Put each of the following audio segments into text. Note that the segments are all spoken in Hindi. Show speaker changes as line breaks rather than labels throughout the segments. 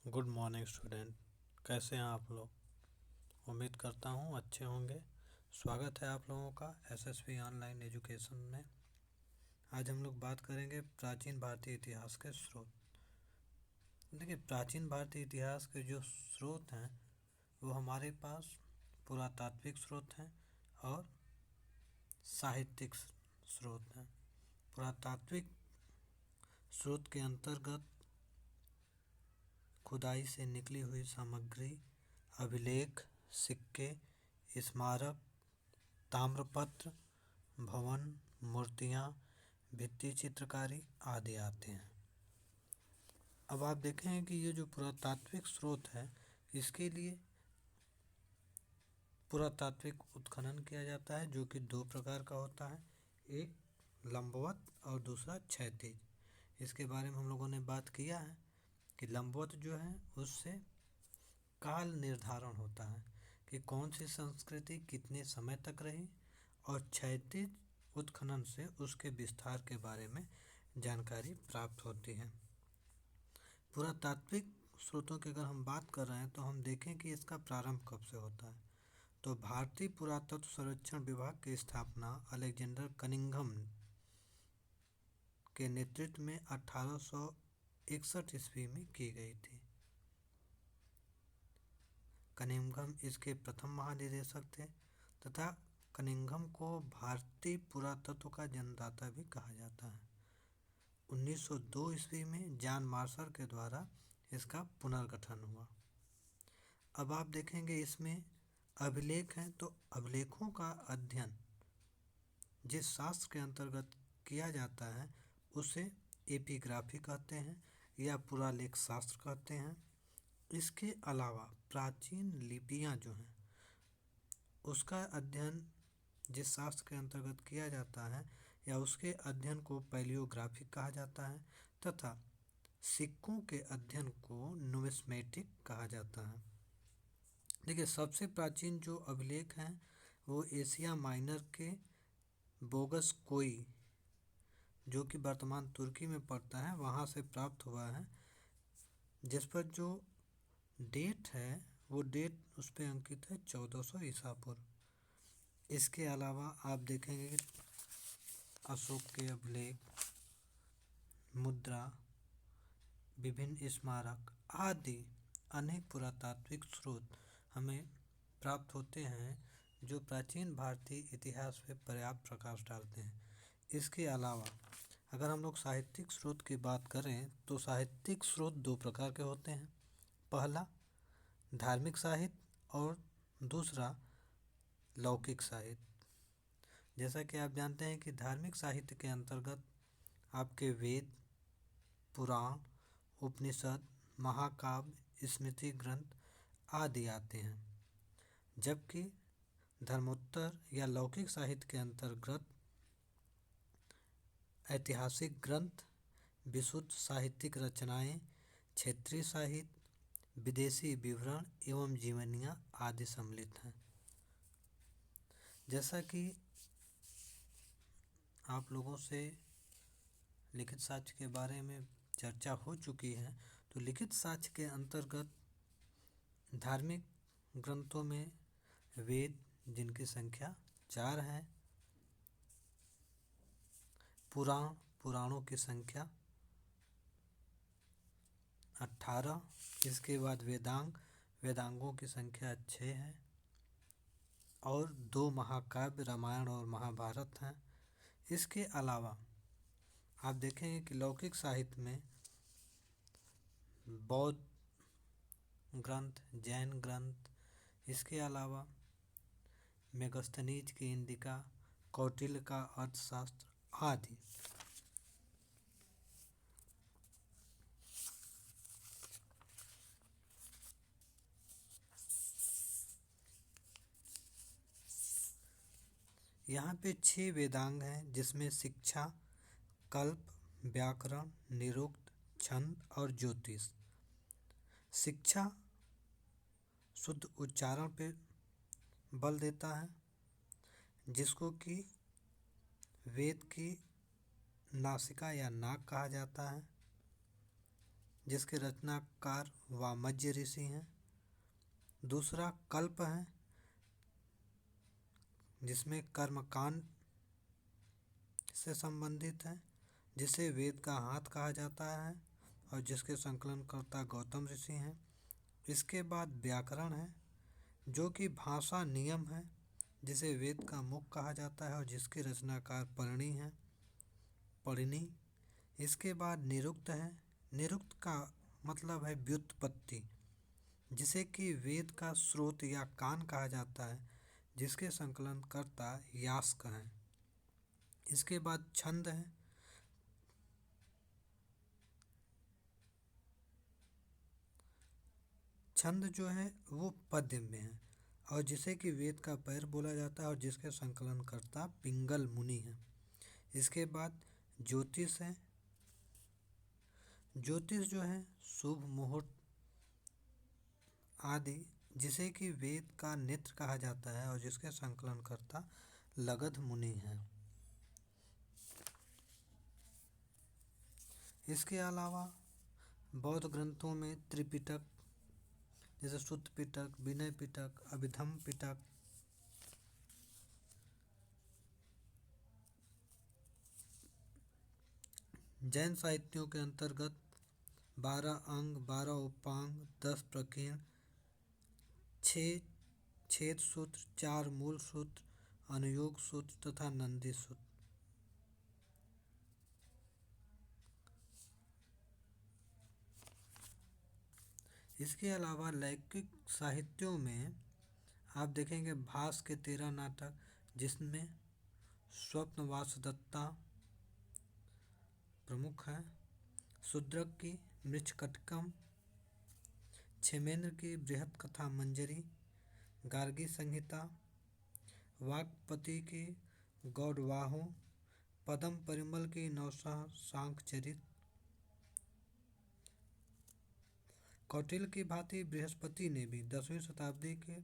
Good morning student. कैसे हैं आप लोग? उम्मीद करता हूँ अच्छे होंगे। स्वागत है आप लोगों का एसएसपी ऑनलाइन एजुकेशन में। आज हम लोग बात करेंगे प्राचीन भारतीय इतिहास के स्रोत। देखिए, प्राचीन भारतीय इतिहास के जो स्रोत हैं वो हमारे पास पुरातात्विक स्रोत हैं और साहित्यिक स्रोत हैं। पुरातात्विक स्रोत के अंतर्गत खुदाई से निकली हुई सामग्री, अभिलेख, सिक्के, स्मारक, ताम्रपत्र, भवन, मूर्तियाँ, भित्ति चित्रकारी आदि आते हैं। अब आप देखें कि ये जो पुरातात्विक स्रोत है, इसके लिए पुरातात्विक उत्खनन किया जाता है, जो कि दो प्रकार का होता है, एक लंबवत और दूसरा क्षैतिज। इसके बारे में हम लोगों ने बात किया है कि लंबवत जो है उससे काल निर्धारण होता है कि कौन सी संस्कृति कितने समय तक रही, और क्षैतिज उत्खनन से उसके विस्तार के बारे में जानकारी प्राप्त होती है। पुरातात्विक स्रोतों की अगर हम बात कर रहे हैं तो हम देखें कि इसका प्रारंभ कब से होता है। तो भारतीय पुरातत्व सर्वेक्षण विभाग की स्थापना अलेक्जेंडर कनिंघम के नेतृत्व में 1861 ईस्वी में की गई थी। कनिंघम इसके प्रथम महानिदेशक थे तथा कनिंघम को भारतीय पुरातत्व का जन्मदाता भी कहा जाता है। 1902 ईस्वी में जॉन मार्शल के द्वारा इसका पुनर्गठन हुआ। अब आप देखेंगे इसमें अभिलेख हैं, तो अभिलेखों का अध्ययन जिस शास्त्र के अंतर्गत किया जाता है उसे एपिग्राफी कहते हैं या पुरालेख शास्त्र कहते हैं। इसके अलावा प्राचीन लिपियां जो हैं उसका अध्ययन जिस शास्त्र के अंतर्गत किया जाता है या उसके अध्ययन को पैलियोग्राफी कहा जाता है, तथा सिक्कों के अध्ययन को नुमिस्मेटिक कहा जाता है। देखिए, सबसे प्राचीन जो अभिलेख हैं वो एशिया माइनर के बोगस कोई, जो कि वर्तमान तुर्की में पड़ता है, वहाँ से प्राप्त हुआ है, जिस पर जो डेट है वो डेट उस पर अंकित है 1400 ईसा पूर्व। इसके अलावा आप देखेंगे कि अशोक के अभिलेख, मुद्रा, विभिन्न स्मारक आदि अनेक पुरातात्विक स्रोत हमें प्राप्त होते हैं जो प्राचीन भारतीय इतिहास पर पर्याप्त प्रकाश डालते हैं। इसके अलावा अगर हम लोग साहित्यिक स्रोत की बात करें तो साहित्यिक स्रोत दो प्रकार के होते हैं। पहला धार्मिक साहित्य और दूसरा लौकिक साहित्य। जैसा कि आप जानते हैं कि धार्मिक साहित्य के अंतर्गत आपके वेद, पुराण, उपनिषद, महाकाव्य, स्मृति ग्रंथ आदि आते हैं, जबकि धर्मोत्तर या लौकिक साहित्य के अंतर्गत ऐतिहासिक ग्रंथ, विशुद्ध साहित्यिक रचनाएं, क्षेत्रीय साहित्य, विदेशी विवरण एवं जीवनियाँ आदि सम्मिलित हैं। जैसा कि आप लोगों से लिखित साक्ष्य के बारे में चर्चा हो चुकी है, तो लिखित साक्ष्य के अंतर्गत धार्मिक ग्रंथों में वेद, जिनकी संख्या 4 है, पुराणों की संख्या 18, इसके बाद वेदांगों की संख्या 6 है, और 2 महाकाव्य रामायण और महाभारत हैं। इसके अलावा आप देखेंगे कि लौकिक साहित्य में बौद्ध ग्रंथ, जैन ग्रंथ, इसके अलावा मेगस्थनीज की इंडिका, कौटिल्य का अर्थशास्त्र आदि। यहाँ पे 6 वेदांग हैं, जिसमें शिक्षा, कल्प, व्याकरण, निरुक्त, छंद और ज्योतिष। शिक्षा शुद्ध उच्चारण पे बल देता है, जिसको कि वेद की नासिका या नाक कहा जाता है, जिसके रचनाकार वामज्य ऋषि हैं। दूसरा कल्प है, जिसमें कर्मकांड से संबंधित है, जिसे वेद का हाथ कहा जाता है और जिसके संकलनकर्ता गौतम ऋषि हैं। इसके बाद व्याकरण है, जो कि भाषा नियम है, जिसे वेद का मुख कहा जाता है और जिसके रचनाकार परिणी। इसके बाद निरुक्त है। निरुक्त का मतलब है व्युत्पत्ति, जिसे कि वेद का स्रोत या कान कहा जाता है, जिसके संकलनकर्ता यास्क हैं। इसके बाद छंद है। छंद जो है वो पद्य में है और जिसे कि वेद का पैर बोला जाता है और जिसके संकलनकर्ता पिंगल मुनि हैं। इसके बाद ज्योतिष है। ज्योतिष जो है शुभ मुहूर्त आदि, जिसे कि वेद का नेत्र कहा जाता है और जिसके संकलनकर्ता लगध मुनि हैं। इसके अलावा बौद्ध ग्रंथों में त्रिपिटक, जैसे शुद्ध पिटक, विनय पिटक, अभिधम पिटक, जैन साहित्यों के अंतर्गत 12 अंग, 12 उपांग, 10 प्रकीर्ण, 6 छेद सूत्र, 4 मूल सूत्र, अनुयोग सूत्र तथा नंदी सूत्र। इसके अलावा लौकिक साहित्यों में आप देखेंगे भास के 13 नाटक, जिसमें स्वप्न वासदत्ता प्रमुख है, शूद्रक की मृच्छकटिकम, क्षेमेंद्र की बृहत कथा मंजरी, गार्गी संहिता, वाक्पति की गौडवाहु, पदम परिमल की नौशाह सांख्यचरित, कौटिल्य की भांति बृहस्पति ने भी 10वीं शताब्दी के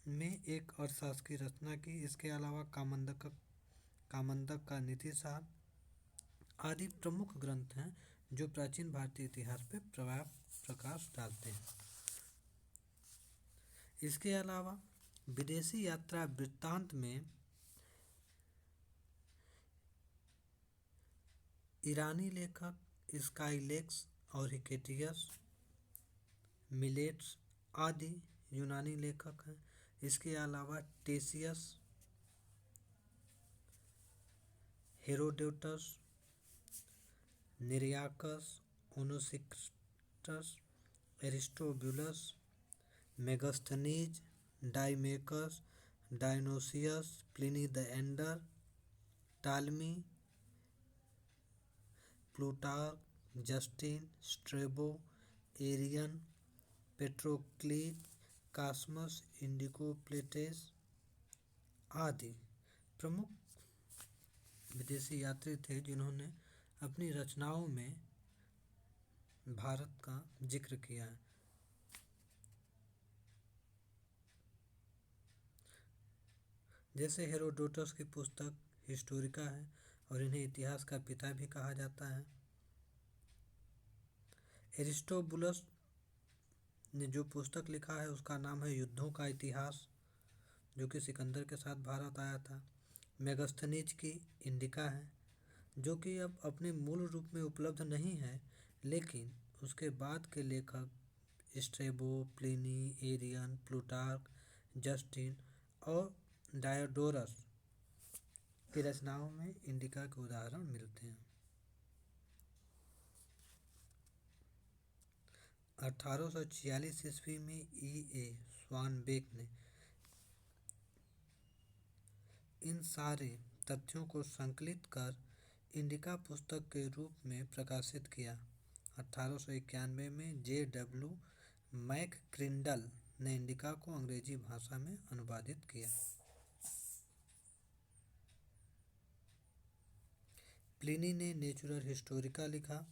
में एक अर्थशास्त्र की रचना की। इसके अलावा कामंदक का नीतिसार आदि प्रमुख ग्रंथ हैं जो प्राचीन भारतीय इतिहास पर प्रकाश डालते हैं। इसके अलावा विदेशी यात्रा वृत्तांत में ईरानी लेखक स्काइलेक्स और हिकेटियस, मिलेट्स आदि यूनानी लेखक हैं। इसके अलावा Ctesias, Herodotus, Nearchus, Onesicritus, Aristobulus, Megasthenes, Deimachus, Dionysius, Pliny the elder, Ptolemy, Plutarch, Justin, Strabo, Arrian, Patrocles, Cosmas, Indicopleustes आदि प्रमुख विदेशी यात्री थे जिन्होंने अपनी रचनाओं में भारत का जिक्र किया है। जैसे हेरोडोटस की पुस्तक हिस्टोरिका है और इन्हें इतिहास का पिता भी कहा जाता है। एरिस्टोबुलस ने जो पुस्तक लिखा है उसका नाम है युद्धों का इतिहास, जो कि सिकंदर के साथ भारत आया था। मेगास्थनीज की इंडिका है, जो कि अब अपने मूल रूप में उपलब्ध नहीं है, लेकिन उसके बाद के लेखक Strabo, Pliny, Arrian, Plutarch, Justin और डायोडोरस की रचनाओं में इंडिका के उदाहरण मिलते हैं। 1846 ईस्वी में E.A. स्वानबेक ने इन सारे तथ्यों को संकलित कर इंडिका पुस्तक के रूप में प्रकाशित किया। 1891 में J.W. मैकक्रिंडल ने इंडिका को अंग्रेजी भाषा में अनुवादित किया। प्लिनी ने नेचुरल हिस्टोरिका लिखा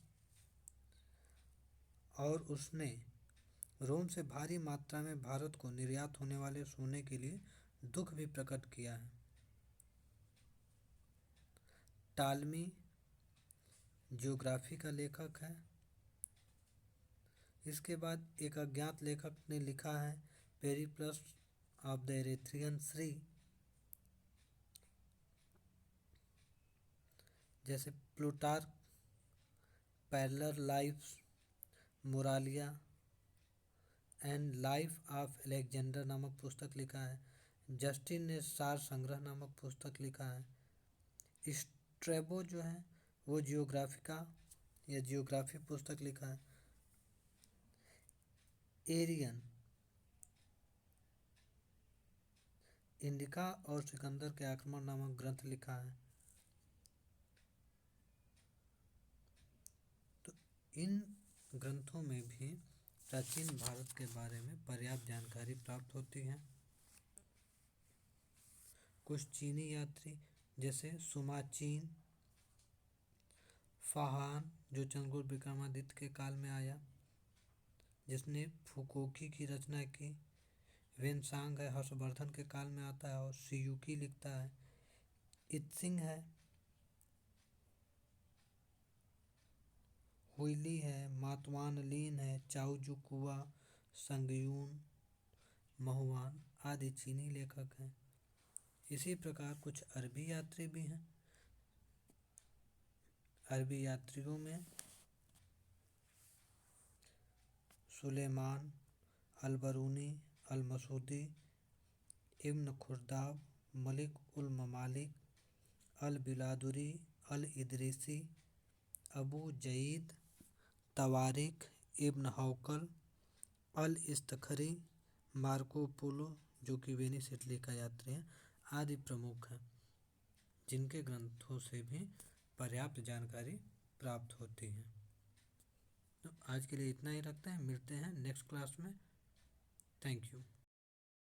और उसने रोम से भारी मात्रा में भारत को निर्यात होने वाले सोने के लिए दुख भी प्रकट किया है। टालमी ज्योग्राफी का लेखक है। इसके बाद एक अज्ञात लेखक ने लिखा है Periplus of the Erythraean sea, जैसे Plutarch, parallel lives, Moralia and life of Alexander नामक पुस्तक लिखा है। जस्टिन ने सार संग्रह नामक पुस्तक लिखा है। स्ट्रेबो जो है वो जियोग्राफिका या जियोग्राफी पुस्तक लिखा है। एरियन इंडिका और सिकंदर के आक्रमण नामक ग्रंथ लिखा है। तो इन ग्रंथों में भी प्राचीन भारत के बारे में पर्याप्त जानकारी प्राप्त होती है। कुछ चीनी यात्री जैसे सुमाचीन फाहान जो चंद्रगुप्त विक्रमादित्य के काल में आया, जिसने फुकोकी की रचना की। वेनसांग है, हर्षवर्धन के काल में आता है और सियुकी लिखता है। इत्सिंग है, हुइली है, मातवानलीन है, चाओजुकुआ, संगयून, महुआन आदि चीनी लेखक हैं। इसी प्रकार कुछ अरबी यात्री भी हैं। अरबी यात्रियों में सुलेमान, अल-बरूनी, अल-मसूदी, इब्न खुर्दाब, मलिक उल ममालिक, अल-बिलादुरी, अल-इदरीसी, अबू जईद, तवारिख, इब्न हौकल, अल-इस्तखरी, मार्को पोलो जो कि वेनिस इटली का यात्री हैं आदि प्रमुख हैं, जिनके ग्रंथों से भी पर्याप्त जानकारी प्राप्त होती है। तो आज के लिए इतना ही रखते हैं, मिलते हैं नेक्स्ट क्लास में। Thank you.